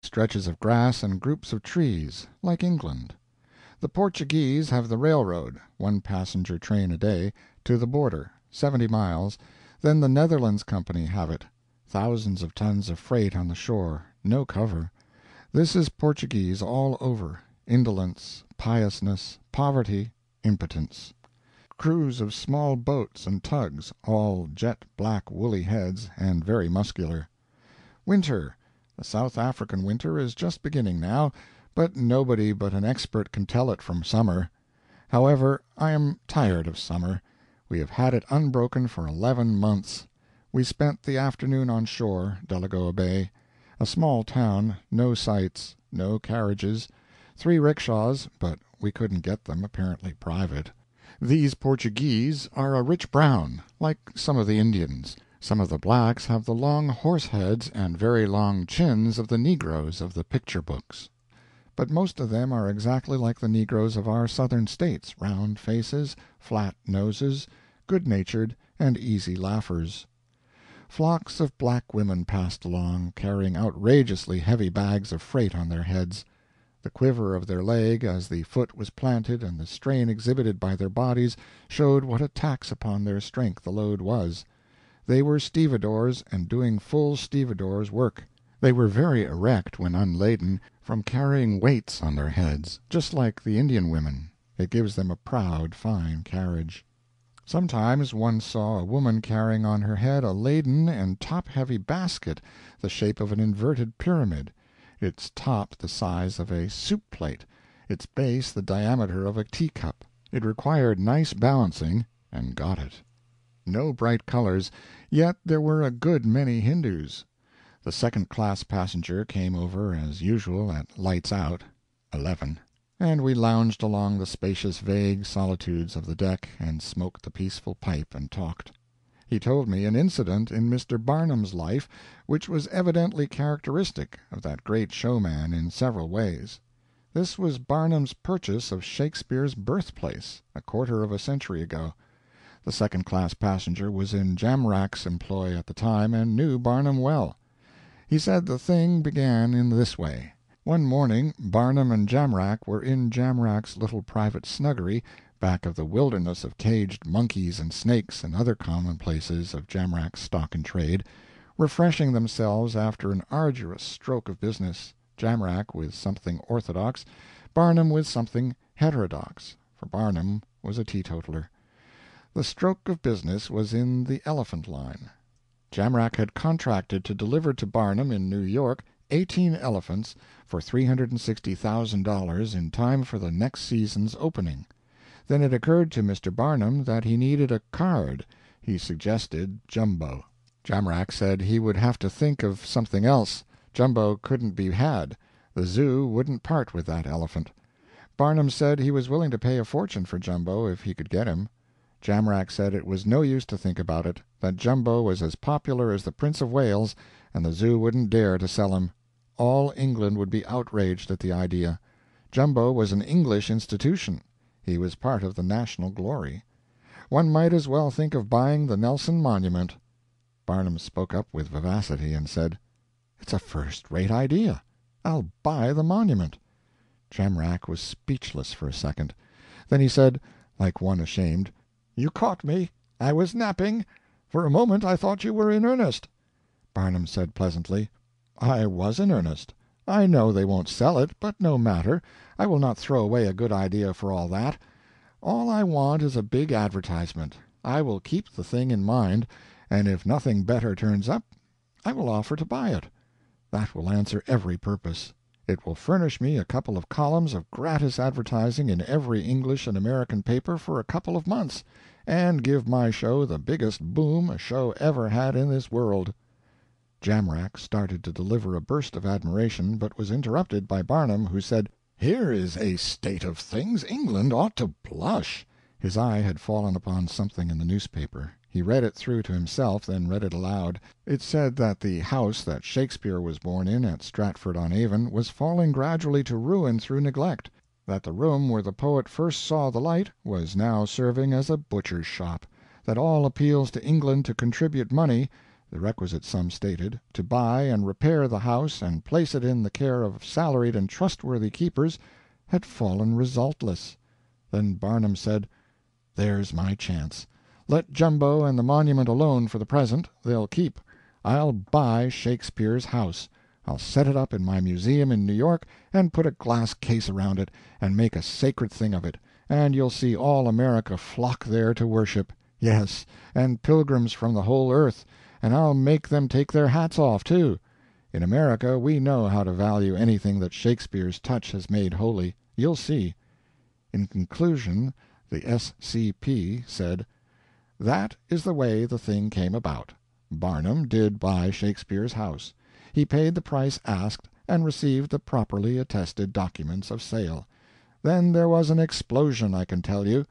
stretches of grass and groups of trees, like England. The Portuguese have the railroad, one passenger train a day, to the border, 70 miles, then the Netherlands Company have it. Thousands of tons of freight on the shore, no cover. This is Portuguese all over: indolence, piousness, poverty, impotence. Crews of small boats and tugs, all jet black woolly heads, and very muscular. Winter. The South African winter is just beginning now, but nobody but an expert can tell it from summer. However, I am tired of summer. We have had it unbroken for 11 months. We spent the afternoon on shore, Delagoa Bay. A small town, no sights, no carriages, 3 rickshaws, but we couldn't get them, apparently private. These Portuguese are a rich brown, like some of the Indians. Some of the blacks have the long horse heads and very long chins of the negroes of the picture books. But most of them are exactly like the negroes of our Southern States: round faces, flat noses, good-natured and easy laughers. Flocks of black women passed along, carrying outrageously heavy bags of freight on their heads. The quiver of their leg as the foot was planted and the strain exhibited by their bodies showed what a tax upon their strength the load was. They were stevedores, and doing full stevedores' work. They were very erect when unladen, from carrying weights on their heads, just like the Indian women. It gives them a proud, fine carriage. Sometimes one saw a woman carrying on her head a laden and top-heavy basket the shape of an inverted pyramid, its top the size of a soup-plate, its base the diameter of a teacup. It required nice balancing, and got it. No bright colors, yet there were a good many Hindoos. The second-class passenger came over as usual at lights out, 11, and we lounged along the spacious vague solitudes of the deck and smoked the peaceful pipe and talked. He told me an incident in Mr. Barnum's life which was evidently characteristic of that great showman in several ways. This was Barnum's purchase of Shakespeare's birthplace, a quarter of a century ago. The second-class passenger was in Jamrach's employ at the time and knew Barnum well. He said the thing began in this way. One morning Barnum and Jamrach were in Jamrach's little private snuggery, back of the wilderness of caged monkeys and snakes and other commonplaces of Jamrach's stock in trade, refreshing themselves after an arduous stroke of business, Jamrach with something orthodox, Barnum with something heterodox, for Barnum was a teetotaler. The stroke of business was in the elephant line. Jamrach had contracted to deliver to Barnum in New York 18 elephants for $360,000 in time for the next season's opening. Then it occurred to Mr. Barnum that he needed a card. He suggested Jumbo. Jamrach said he would have to think of something else. Jumbo couldn't be had. The zoo wouldn't part with that elephant. Barnum said he was willing to pay a fortune for Jumbo if he could get him. Jamrach said it was no use to think about it, that Jumbo was as popular as the Prince of Wales, and the zoo wouldn't dare to sell him. All England would be outraged at the idea. Jumbo was an English institution. He was part of the national glory. One might as well think of buying the Nelson Monument. Barnum spoke up with vivacity and said, "It's a first-rate idea. I'll buy the monument." Jamrach was speechless for a second. Then he said, like one ashamed, "You caught me. I was napping. For a moment I thought you were in earnest." Barnum said pleasantly, "I was in earnest. I know they won't sell it, but no matter. I will not throw away a good idea for all that. All I want is a big advertisement. I will keep the thing in mind, and if nothing better turns up, I will offer to buy it. That will answer every purpose. It will furnish me a couple of columns of gratis advertising in every English and American paper for a couple of months, and give my show the biggest boom a show ever had in this world." Jamrach started to deliver a burst of admiration, but was interrupted by Barnum, who said, "Here is a state of things England ought to blush." His eye had fallen upon something in the newspaper. He read it through to himself, then read it aloud. It said that the house that Shakespeare was born in at Stratford-on-Avon was falling gradually to ruin through neglect, that the room where the poet first saw the light was now serving as a butcher's shop, that all appeals to England to contribute money, the requisite sum stated, to buy and repair the house and place it in the care of salaried and trustworthy keepers, had fallen resultless. Then Barnum said, "There's my chance. Let Jumbo and the monument alone for the present. They'll keep. I'll buy Shakespeare's house. I'll set it up in my museum in New York, and put a glass case around it, and make a sacred thing of it, and you'll see all America flock there to worship. Yes, and pilgrims from the whole earth, and I'll make them take their hats off, too. In America we know how to value anything that Shakespeare's touch has made holy. You'll see." In conclusion, the S.C.P. said, "That is the way the thing came about. Barnum did buy Shakespeare's house. He paid the price asked, and received the properly attested documents of sale. Then there was an explosion, I can tell you.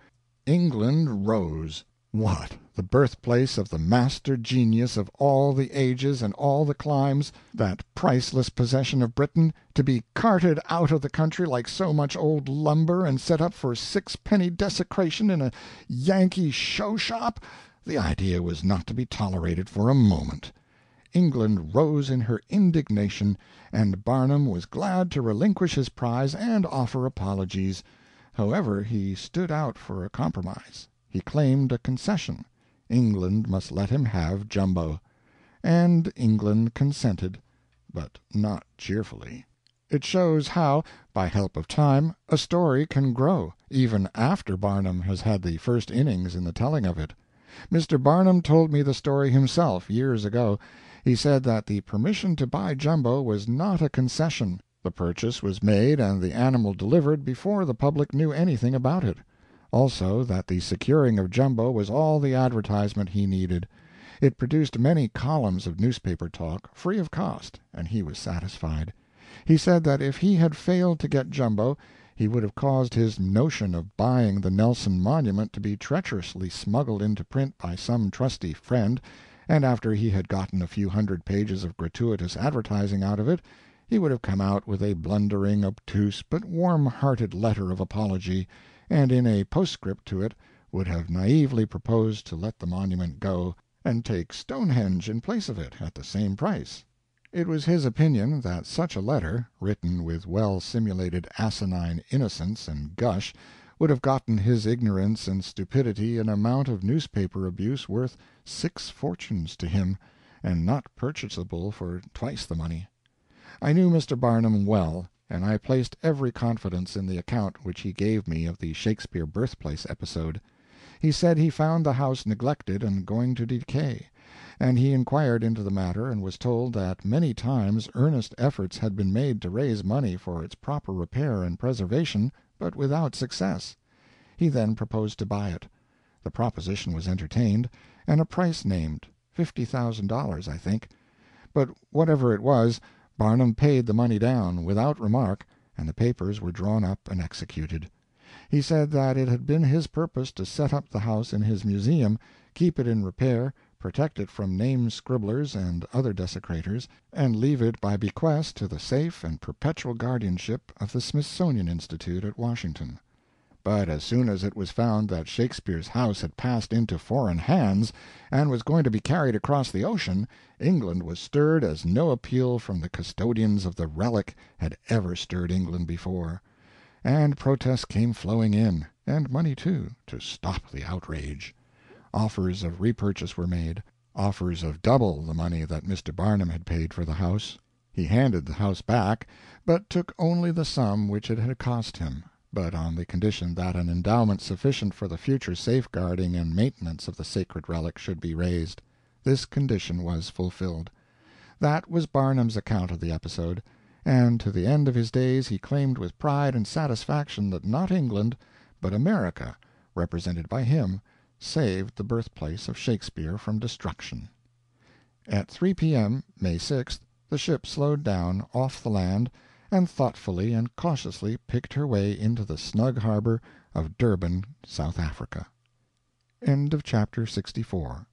England rose. What, the birthplace of the master genius of all the ages and all the climes, that priceless possession of Britain, to be carted out of the country like so much old lumber and set up for sixpenny desecration in a Yankee show-shop? The idea was not to be tolerated for a moment. England rose in her indignation, and Barnum was glad to relinquish his prize and offer apologies. However, he stood out for a compromise. He claimed a concession. England must let him have Jumbo. And England consented, but not cheerfully. It shows how, by help of time, a story can grow, even after Barnum has had the first innings in the telling of it. Mr. Barnum told me the story himself, years ago. He said that the permission to buy Jumbo was not a concession. The purchase was made and the animal delivered before the public knew anything about it. Also, that the securing of Jumbo was all the advertisement he needed. It produced many columns of newspaper talk, free of cost, and he was satisfied. He said that if he had failed to get Jumbo, he would have caused his notion of buying the Nelson monument to be treacherously smuggled into print by some trusty friend, and after he had gotten a few hundred pages of gratuitous advertising out of it, he would have come out with a blundering, obtuse, but warm-hearted letter of apology, and in a postscript to it would have naively proposed to let the monument go, and take Stonehenge in place of it at the same price. It was his opinion that such a letter, written with well-simulated asinine innocence and gush, would have gotten his ignorance and stupidity an amount of newspaper abuse worth 6 fortunes to him, and not purchasable for twice the money. I knew Mr. Barnum well, and I placed every confidence in the account which he gave me of the Shakespeare birthplace episode. He said he found the house neglected and going to decay, and he inquired into the matter and was told that many times earnest efforts had been made to raise money for its proper repair and preservation, but without success. He then proposed to buy it. The proposition was entertained, and a price named, $50,000, I think. But whatever it was, Barnum paid the money down, without remark, and the papers were drawn up and executed. He said that it had been his purpose to set up the house in his museum, keep it in repair, protect it from name-scribblers and other desecrators, and leave it by bequest to the safe and perpetual guardianship of the Smithsonian Institute at Washington. But as soon as it was found that Shakespeare's house had passed into foreign hands, and was going to be carried across the ocean, England was stirred as no appeal from the custodians of the relic had ever stirred England before. And protests came flowing in, and money too, to stop the outrage. Offers of repurchase were made, offers of double the money that Mr. Barnum had paid for the house. He handed the house back, but took only the sum which it had cost him, but on the condition that an endowment sufficient for the future safeguarding and maintenance of the sacred relic should be raised. This condition was fulfilled. That was Barnum's account of the episode, and to the end of his days he claimed with pride and satisfaction that not England, but America, represented by him, saved the birthplace of Shakespeare from destruction. At 3 p.m., May 6th, the ship slowed down off the land, and thoughtfully and cautiously picked her way into the snug harbor of Durban, South Africa. End of chapter 64.